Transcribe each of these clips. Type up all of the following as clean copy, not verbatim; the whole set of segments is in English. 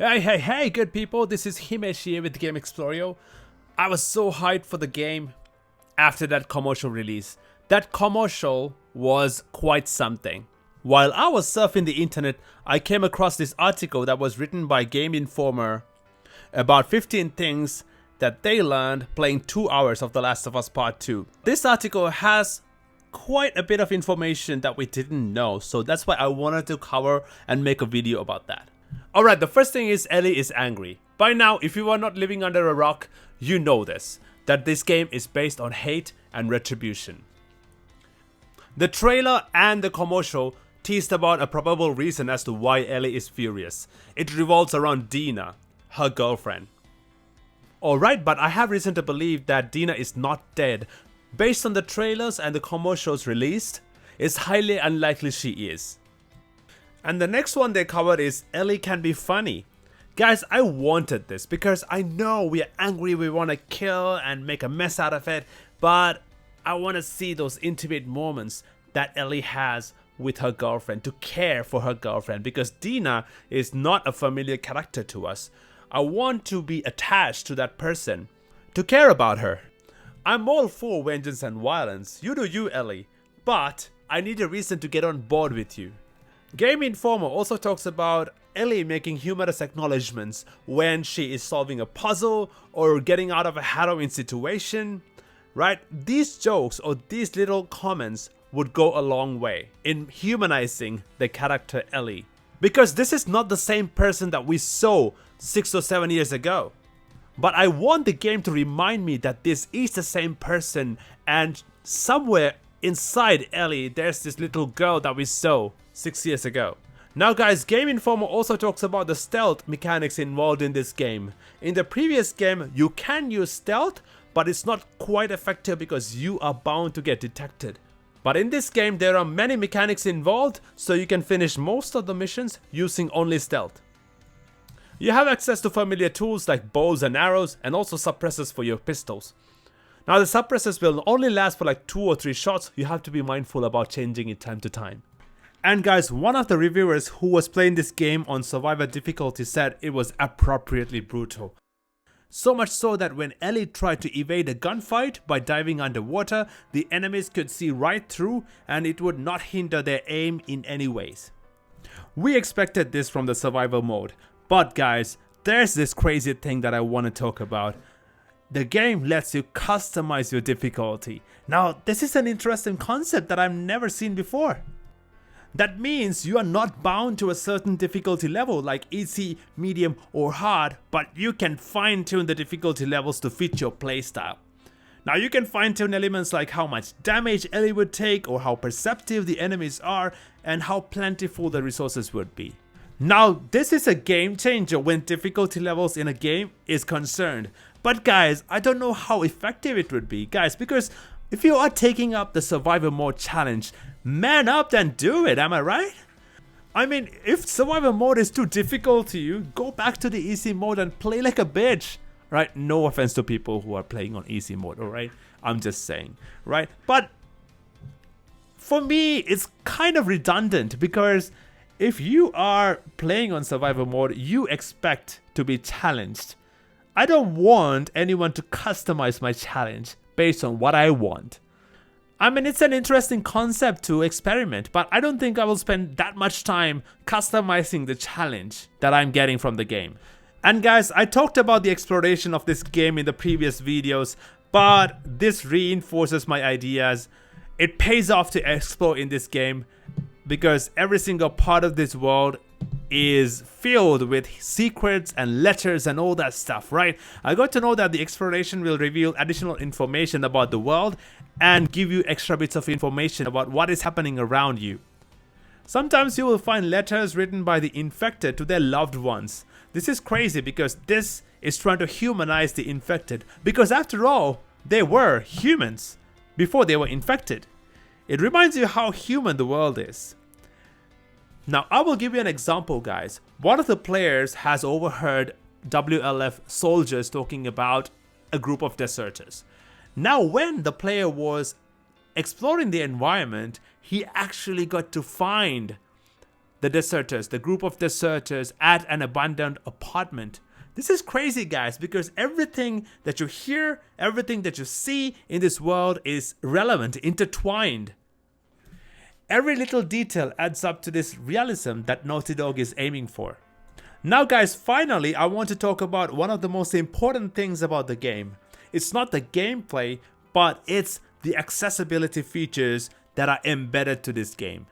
Hey, good people, this is Himesh here with Game Explorio. I was so hyped for the game after that commercial release. That commercial was quite something. While I was surfing the internet, I came across this article that was written by Game Informer about 15 things that they learned playing 2 hours of The Last of Us Part 2. This article has quite a bit of information that we didn't know, so that's why I wanted to cover and make a video about that. Alright, the first thing is Ellie is angry. By now, if you are not living under a rock, you know this, that this game is based on hate and retribution. The trailer and the commercial teased about a probable reason as to why Ellie is furious. It revolves around Dina, her girlfriend. Alright, but I have reason to believe that Dina is not dead. Based on the trailers and the commercials released, it's highly unlikely she is. And the next one they covered is Ellie can be funny. Guys, I wanted this because I know we are angry, we want to kill and make a mess out of it, but I want to see those intimate moments that Ellie has with her girlfriend, to care for her girlfriend, because Dina is not a familiar character to us. I want to be attached to that person, to care about her. I'm all for vengeance and violence, you do you, Ellie, but I need a reason to get on board with you. Game Informer also talks about Ellie making humorous acknowledgements when she is solving a puzzle or getting out of a harrowing situation, right? These jokes or these little comments would go a long way in humanizing the character Ellie, because this is not the same person that we saw 6 or 7 years ago. But I want the game to remind me that this is the same person, and somewhere inside Ellie there's this little girl that we saw 6 years ago. Now guys, Game Informer also talks about the stealth mechanics involved in this game. In the previous game, you can use stealth, but it's not quite effective because you are bound to get detected. But in this game, there are many mechanics involved, so you can finish most of the missions using only stealth. You have access to familiar tools like bows and arrows, and also suppressors for your pistols. Now the suppressors will only last for like 2 or 3 shots, you have to be mindful about changing it time to time. And guys, one of the reviewers who was playing this game on survivor difficulty said it was appropriately brutal. So much so that when Ellie tried to evade a gunfight by diving underwater, the enemies could see right through and it would not hinder their aim in any ways. We expected this from the survivor mode, but guys, there's this crazy thing that I want to talk about. The game lets you customize your difficulty. Now, this is an interesting concept that I've never seen before. That means you are not bound to a certain difficulty level like easy, medium or hard, but you can fine-tune the difficulty levels to fit your playstyle. Now you can fine-tune elements like how much damage Ellie would take, or how perceptive the enemies are, and how plentiful the resources would be. Now this is a game changer when difficulty levels in a game is concerned. But guys, I don't know how effective it would be, guys, because if you are taking up the survivor mode challenge, man up and do it, am I right? I mean, if survivor mode is too difficult to you, go back to the easy mode and play like a bitch, right? No offense to people who are playing on easy mode, alright? I'm just saying, right? But for me, it's kind of redundant, because if you are playing on survivor mode, you expect to be challenged. I don't want anyone to customize my challenge based on what I want. I mean, it's an interesting concept to experiment, but I don't think I will spend that much time customizing the challenge that I'm getting from the game. And guys, I talked about the exploration of this game in the previous videos, but this reinforces my ideas. It pays off to explore in this game because every single part of this world is filled with secrets and letters and all that stuff, right? I got to know that the exploration will reveal additional information about the world and give you extra bits of information about what is happening around you. Sometimes you will find letters written by the infected to their loved ones. This is crazy because this is trying to humanize the infected, because after all, they were humans before they were infected. It reminds you how human the world is. Now, I will give you an example, guys. One of the players has overheard WLF soldiers talking about a group of deserters. Now, when the player was exploring the environment, he actually got to find the deserters, the group of deserters at an abandoned apartment. This is crazy, guys, because everything that you hear, everything that you see in this world is relevant, intertwined. Every little detail adds up to this realism that Naughty Dog is aiming for. Now guys, finally I want to talk about one of the most important things about the game. It's not the gameplay, but it's the accessibility features that are embedded to this game.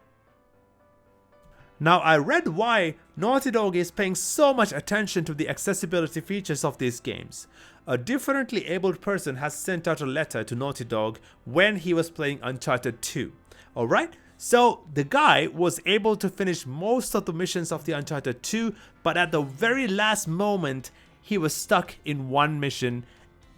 Now I read why Naughty Dog is paying so much attention to the accessibility features of these games. A differently abled person has sent out a letter to Naughty Dog when he was playing Uncharted 2. Alright? So the guy was able to finish most of the missions of the Uncharted 2, but at the very last moment he was stuck in one mission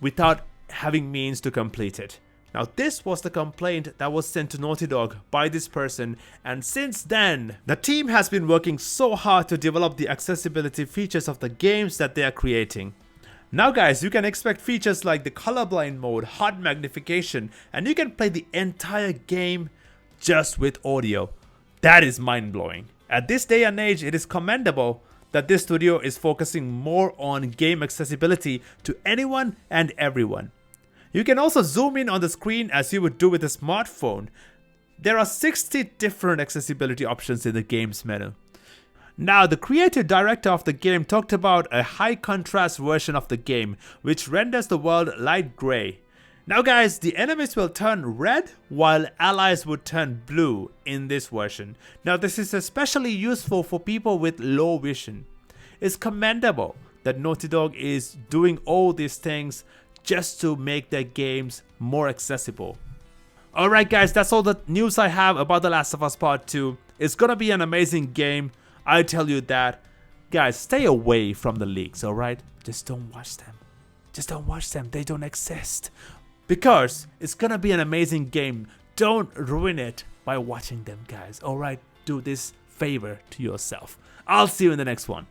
without having means to complete it. Now this was the complaint that was sent to Naughty Dog by this person, and since then the team has been working so hard to develop the accessibility features of the games that they are creating. Now guys, you can expect features like the colorblind mode, hard magnification, and you can play the entire game just with audio. That is mind-blowing. At this day and age, it is commendable that this studio is focusing more on game accessibility to anyone and everyone. You can also zoom in on the screen as you would do with a smartphone. There are 60 different accessibility options in the game's menu. Now, the creative director of the game talked about a high contrast version of the game, which renders the world light gray. Now guys, the enemies will turn red while allies would turn blue in this version. Now this is especially useful for people with low vision. It's commendable that Naughty Dog is doing all these things just to make their games more accessible. Alright guys, that's all the news I have about The Last of Us Part 2. It's gonna be an amazing game, I tell you that. Guys, stay away from the leaks, alright? Just don't watch them. Just don't watch them, they don't exist. Because it's gonna be an amazing game. Don't ruin it by watching them, guys. Alright, do this favor to yourself. I'll see you in the next one.